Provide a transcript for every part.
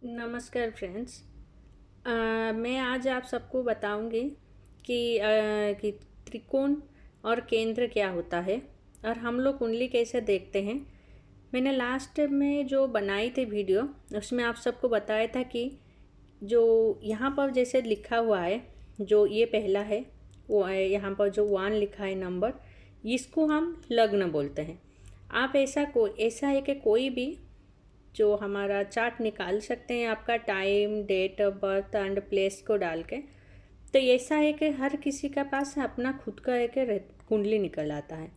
नमस्कार फ्रेंड्स। मैं आज आप सबको बताऊंगी कि त्रिकोण और केंद्र क्या होता है और हम लोग कुंडली कैसे देखते हैं। मैंने लास्ट में जो बनाई थी वीडियो, उसमें आप सबको बताया था कि जो यहाँ पर जैसे लिखा हुआ है, जो ये पहला है वो है, यहाँ पर जो 1 लिखा है नंबर, इसको हम लग्न बोलते हैं। आप ऐसा है कि कोई भी जो हमारा चार्ट निकाल सकते हैं, आपका time, date of birth and place को डाल के। तो ऐसा है कि हर किसी का पास अपना खुद का एक कुंडली निकल आता है।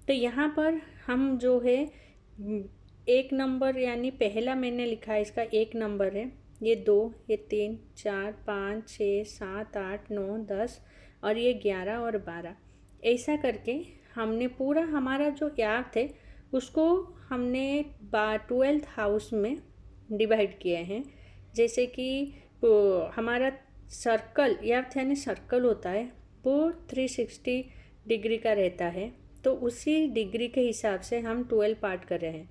तो यहाँ पर हम जो है एक नंबर, यानी पहला मैंने लिखा है, इसका एक नंबर है, ये 2, ये 3, 4, 5, 6, 7, 8, 9, 10 और ये 11 और 12। ऐसा करके हमने पूरा हमारा जो याद है उसको हमने 12th हाउस में डिवाइड किए हैं। जैसे कि हमारा सर्कल यानी सर्कल होता है, वो 360 डिग्री का रहता है। तो उसी डिग्री के हिसाब से हम 12 पार्ट कर रहे हैं।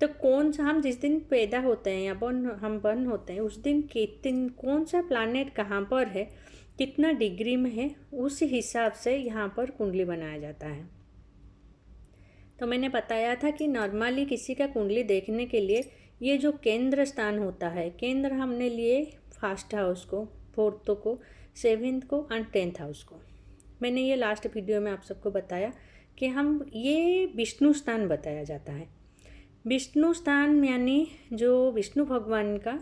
तो कौन सा, हम जिस दिन पैदा होते हैं या हम बर्न होते हैं, उस दिन कौन सा प्लानेट कहाँ पर है, कितना डिग्री में है, उस हिसाब से यहाँ पर कुंडली बनाया जाता है। तो मैंने बताया था कि नॉर्मली किसी का कुंडली देखने के लिए ये जो केंद्र स्थान होता है, केंद्र हमने लिए फर्स्ट हाउस को, फोर्थ को, 7th को एंड 10th हाउस को। मैंने ये लास्ट वीडियो में आप सबको बताया कि हम ये विष्णु स्थान बताया जाता है। विष्णु स्थान यानी जो विष्णु भगवान का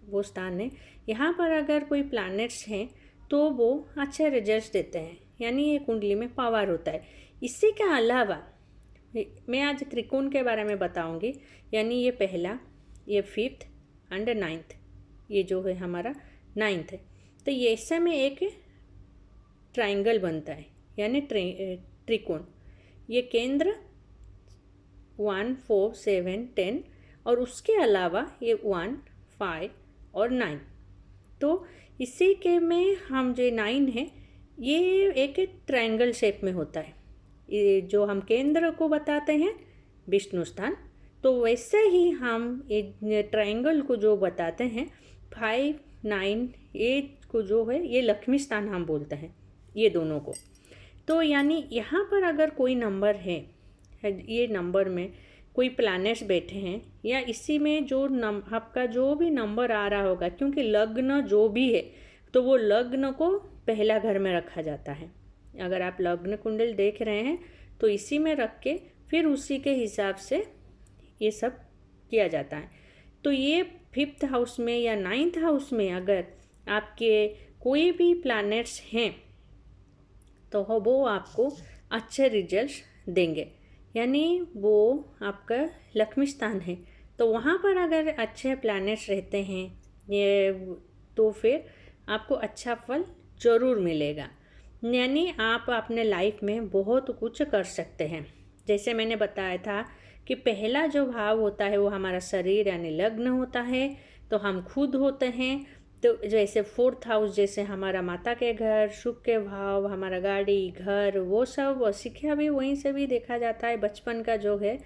वो स्थान है। यहाँ पर अगर कोई प्लैनेट्स हैं तो वो अच्छे रिजल्ट्स देते हैं, यानी ये कुंडली में पावर होता है। इसी के अलावा मैं आज त्रिकोण के बारे में बताऊंगी, यानी ये पहला, ये 5th एंड 9th, ये जो है हमारा 9th है। तो ये ऐसे में एक ट्राइंगल बनता है, यानी त्रिकोण। ये केंद्र 1, 4, 7, 10 और उसके अलावा ये 1, 5 और 9। तो इसी के में हम जो 9 है, ये एक ट्रायंगल शेप में होता है। ये जो हम केंद्र को बताते हैं विष्णु स्थान, तो वैसे ही हम एक ट्रायंगल को जो बताते हैं 5, 9, ये को जो है ये लक्ष्मी स्थान हम बोलते हैं, ये दोनों को। तो यानी यहाँ पर अगर कोई नंबर है, ये नंबर में कोई प्लैनेट्स बैठे हैं, या इसी में जो आपका जो भी नंबर आ रहा होगा, क्योंकि लग्न जो भी है तो वो लग्न को पहला घर में रखा जाता है। अगर आप लग्न कुंडल देख रहे हैं तो इसी में रख के फिर उसी के हिसाब से ये सब किया जाता है। तो ये 5th हाउस में या 9th हाउस में अगर आपके कोई भी प्लैनेट्स हैं तो वो आपको अच्छे रिजल्ट्स देंगे, यानी वो आपका लक्ष्मी स्थान है। तो वहाँ पर अगर अच्छे प्लैनेट्स रहते हैं ये, तो फिर आपको अच्छा फल ज़रूर मिलेगा, यानी आप अपने लाइफ में बहुत कुछ कर सकते हैं। जैसे मैंने बताया था कि पहला जो भाव होता है वो हमारा शरीर यानी लग्न होता है, तो हम खुद होते हैं। तो जैसे 4th हाउस, जैसे हमारा माता के घर, सुख के भाव, हमारा गाड़ी, घर, वो सब शिक्षा भी वहीं से भी देखा जाता है, बचपन का जो है।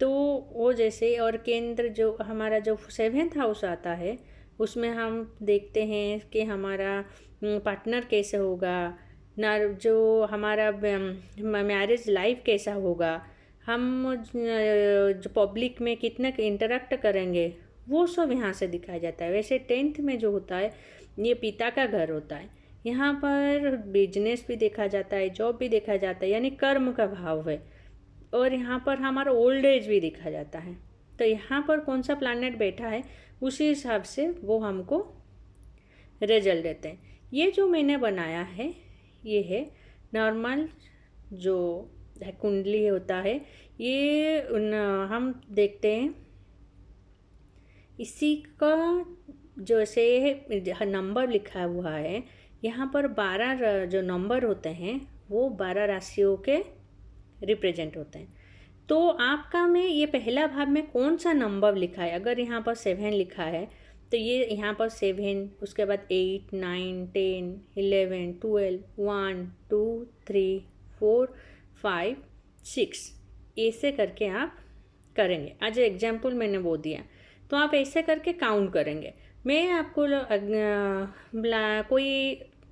तो वो जैसे, और केंद्र जो हमारा जो 7th हाउस आता है, उसमें हम देखते हैं कि हमारा पार्टनर कैसे होगा, ना जो हमारा मैरिज लाइफ कैसा होगा, हम जो पब्लिक में कितना इंटरेक्ट करेंगे, वो सब यहाँ से दिखाया जाता है। वैसे 10th में जो होता है ये पिता का घर होता है, यहाँ पर बिजनेस भी देखा जाता है, जॉब भी देखा जाता है, यानी कर्म का भाव है। और यहाँ पर हमारा ओल्ड एज भी देखा जाता है। तो यहाँ पर कौन सा प्लैनेट बैठा है उसी हिसाब से वो हमको रिजल्ट देते हैं। ये जो मैंने बनाया है ये है नॉर्मल जो है कुंडली होता है, ये हम देखते हैं इसी का जैसे नंबर लिखा हुआ है। यहाँ पर 12 जो नंबर होते हैं वो 12 राशियों के रिप्रेजेंट होते हैं। तो आपका में ये पहला भाग में कौन सा नंबर लिखा है, अगर यहाँ पर 7 लिखा है तो ये यहाँ पर 7, उसके बाद 8, 9, 10, 11, 12, 1, 2, 3, 4, 5, 6, ऐसे करके आप करेंगे। आज एग्जाम्पल मैंने वो दिया। तो आप ऐसे करके काउंट करेंगे। मैं आपको कोई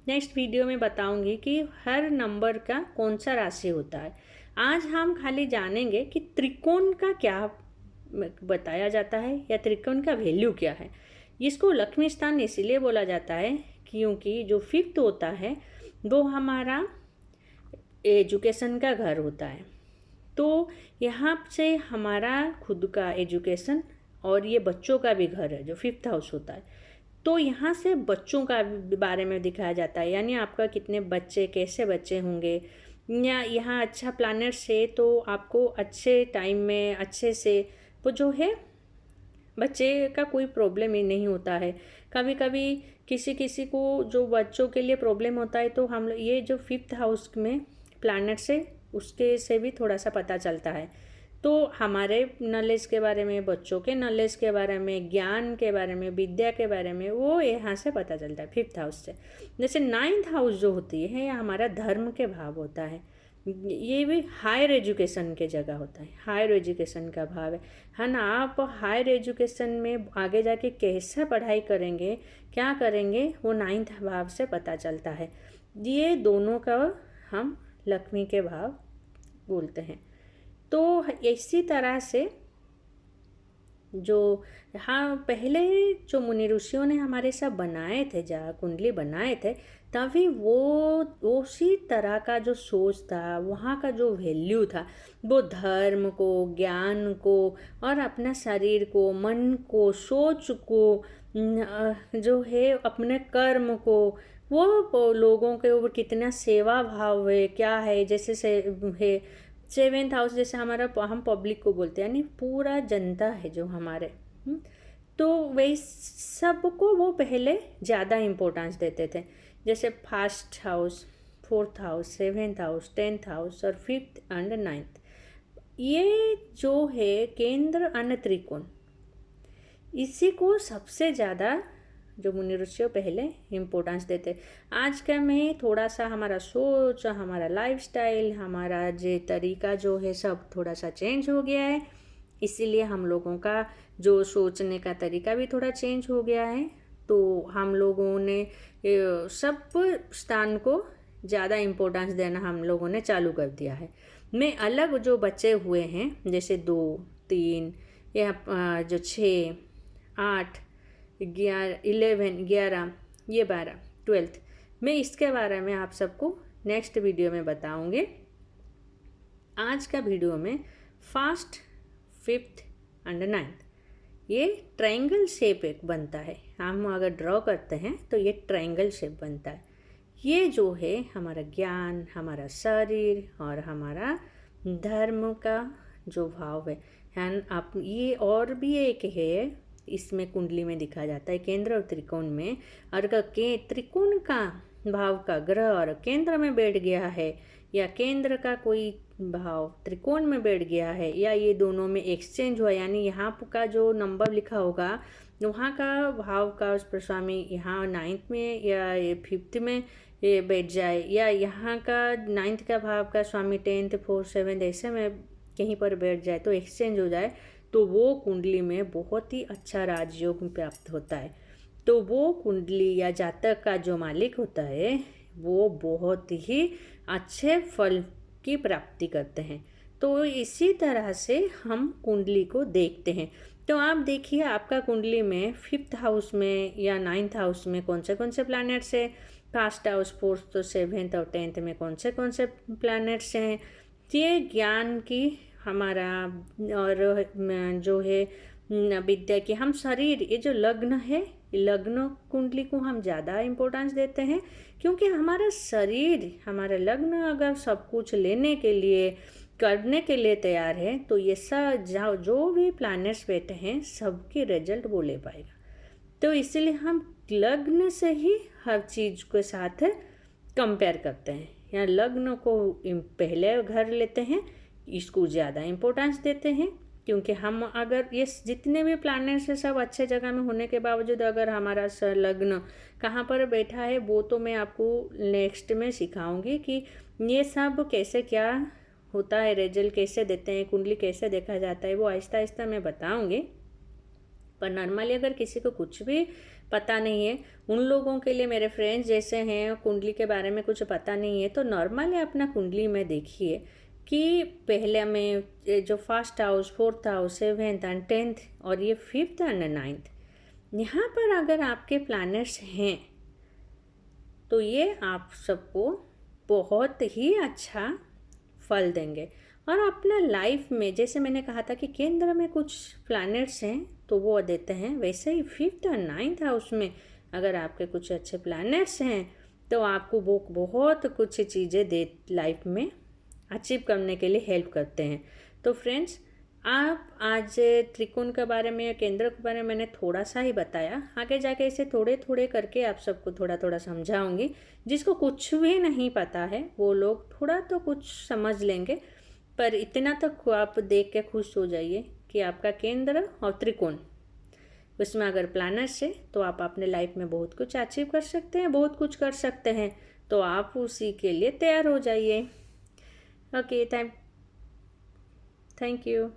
नेक्स्ट वीडियो में बताऊंगी कि हर नंबर का कौन सा राशि होता है। आज हम खाली जानेंगे कि त्रिकोण का क्या बताया जाता है या त्रिकोण का वैल्यू क्या है। इसको लक्ष्मी स्थान इसीलिए बोला जाता है क्योंकि जो फिफ्थ होता है वो हमारा एजुकेशन का घर होता है। तो यहाँ से हमारा खुद का एजुकेशन और ये बच्चों का भी घर है जो फिफ्थ हाउस होता है। तो यहाँ से बच्चों का बारे में दिखाया जाता है, यानी आपका कितने बच्चे, कैसे बच्चे होंगे, या यहाँ अच्छा प्लानट से तो आपको अच्छे टाइम में अच्छे से वो जो है बच्चे का कोई प्रॉब्लम ही नहीं होता है। कभी कभी किसी किसी को जो बच्चों के लिए प्रॉब्लम होता है, तो हम ये जो फिफ्थ हाउस में प्लानट से उसके से भी थोड़ा सा पता चलता है। तो हमारे नॉलेज के बारे में, बच्चों के नॉलेज के बारे में, ज्ञान के बारे में, विद्या के बारे में वो यहाँ से पता चलता है फिफ्थ हाउस से। जैसे नाइन्थ हाउस जो होती है यह हमारा धर्म के भाव होता है। ये भी हायर एजुकेशन के जगह होता है, हायर एजुकेशन का भाव है ना। आप हायर एजुकेशन में आगे जाके कैसा पढ़ाई करेंगे, क्या करेंगे, वो नाइन्थ भाव से पता चलता है। ये दोनों का हम लक्ष्मी के भाव बोलते हैं। तो इसी तरह से जो हाँ पहले जो मुनि ऋषियों ने हमारे सब बनाए थे, जहाँ कुंडली बनाए थे, तभी वो उसी तरह का जो सोच था, वहाँ का जो वैल्यू था, वो धर्म को, ज्ञान को और अपना शरीर को, मन को, सोच को, जो है अपने कर्म को, वो लोगों के ऊपर कितना सेवा भाव है, क्या है, जैसे से है सेवेंथ हाउस जैसे हमारा हम पब्लिक को बोलते हैं, यानी पूरा जनता है जो हमारे। तो वही सबको वो पहले ज़्यादा इम्पोर्टेंस देते थे। जैसे first house, fourth house, seventh house, tenth house और फिफ्थ एंड नाइन्थ, ये जो है केंद्र अन्न त्रिकोण, इसी को सबसे ज़्यादा जो मुनि ऋषियों पहले इम्पोर्टेंस देते। आज का में थोड़ा सा हमारा सोच, हमारा लाइफस्टाइल, हमारा जो तरीका जो है सब थोड़ा सा चेंज हो गया है, इसीलिए हम लोगों का जो सोचने का तरीका भी थोड़ा चेंज हो गया है। तो हम लोगों ने सब स्थान को ज़्यादा इम्पोर्टेंस देना हम लोगों ने चालू कर दिया है। में अलग जो बचे हुए हैं जैसे 2, 3 या जो 6, 8, 11, 11, ये 12, 12, मैं इसके बारे में आप सबको नेक्स्ट वीडियो में बताऊंगी। आज का वीडियो में फर्स्ट, फिफ्थ एंड नाइन्थ, ये ट्रायंगल शेप एक बनता है। हम अगर ड्रॉ करते हैं तो ये ट्रायंगल शेप बनता है। ये जो है हमारा ज्ञान, हमारा शरीर और हमारा धर्म का जो भाव है। आप ये और भी एक है, इसमें कुंडली में दिखा जाता है केंद्र और त्रिकोण में। अगर त्रिकोण का भाव का ग्रह और केंद्र में बैठ गया है, या केंद्र का कोई भाव त्रिकोण में बैठ गया है, या ये दोनों में एक्सचेंज हुआ, यानी यहाँ का जो नंबर लिखा होगा वहाँ का भाव का उस पर स्वामी यहाँ नाइन्थ में या फिफ्थ में ये बैठ जाए, या यहाँ का नाइन्थ का भाव का स्वामी 10th, 4th, 7th ऐसे में कहीं पर बैठ जाए, तो एक्सचेंज हो जाए, तो वो कुंडली में बहुत ही अच्छा राजयोग प्राप्त होता है। तो वो कुंडली या जातक का जो मालिक होता है वो बहुत ही अच्छे फल की प्राप्ति करते हैं। तो इसी तरह से हम कुंडली को देखते हैं। तो आप देखिए आपका कुंडली में फिफ्थ हाउस में या नाइन्थ हाउस में कौन से प्लैनेट्स है, फर्स्ट हाउस, फोर्थ, 7th और 10th में कौन से प्लैनेट्स हैं। ये ज्ञान की हमारा और जो है विद्या की, हम शरीर, ये जो लग्न है, लग्न कुंडली को हम ज़्यादा इम्पोर्टेंस देते हैं, क्योंकि हमारा शरीर, हमारा लग्न अगर सब कुछ लेने के लिए, करने के लिए तैयार है, तो ये सब जो भी प्लैनेट्स बैठे हैं सबके रिजल्ट वो ले पाएगा। तो इसीलिए हम लग्न से ही हर चीज़ के साथ कंपेयर करते हैं, या लग्न को पहले घर लेते हैं, इसको ज़्यादा इम्पोर्टेंस देते हैं। क्योंकि हम अगर ये जितने भी प्लैनेट्स हैं सब अच्छे जगह में होने के बावजूद अगर हमारा लग्न कहाँ पर बैठा है, वो तो मैं आपको नेक्स्ट में सिखाऊंगी कि ये सब कैसे क्या होता है, रिजल्ट कैसे देते हैं, कुंडली कैसे देखा जाता है, वो आहिस्ता आहिस्ता मैं बताऊंगी। पर नॉर्मली अगर किसी को कुछ भी पता नहीं है, उन लोगों के लिए, मेरे फ्रेंड्स जैसे हैं, कुंडली के बारे में कुछ पता नहीं है, तो नॉर्मली अपना कुंडली में देखिए कि पहले में जो first house, fourth house, seventh and 10th और ये 5th एंड 9th, यहाँ पर अगर आपके प्लैनेट्स हैं तो ये आप सबको बहुत ही अच्छा फल देंगे। और अपना लाइफ में, जैसे मैंने कहा था कि केंद्र में कुछ प्लैनेट्स हैं तो वो देते हैं, वैसे ही 5th और 9th हाउस में अगर आपके कुछ अच्छे प्लैनेट्स हैं तो आपको वो बहुत कुछ चीज़ें दे लाइफ में अचीव करने के लिए हेल्प करते हैं। तो फ्रेंड्स, आप आज त्रिकोण के बारे में या केंद्र के बारे में मैंने थोड़ा सा ही बताया, आगे जाके इसे थोड़े थोड़े करके आप सबको थोड़ा थोड़ा समझाऊंगी। जिसको कुछ भी नहीं पता है वो लोग थोड़ा तो कुछ समझ लेंगे, पर इतना तक आप देख के खुश हो जाइए कि आपका केंद्र और त्रिकोण, उसमें अगर प्लैनेट्स है तो आप अपने लाइफ में बहुत कुछ अचीव कर सकते हैं, बहुत कुछ कर सकते हैं। तो आप उसी के लिए तैयार हो जाइए। Okay, thank you.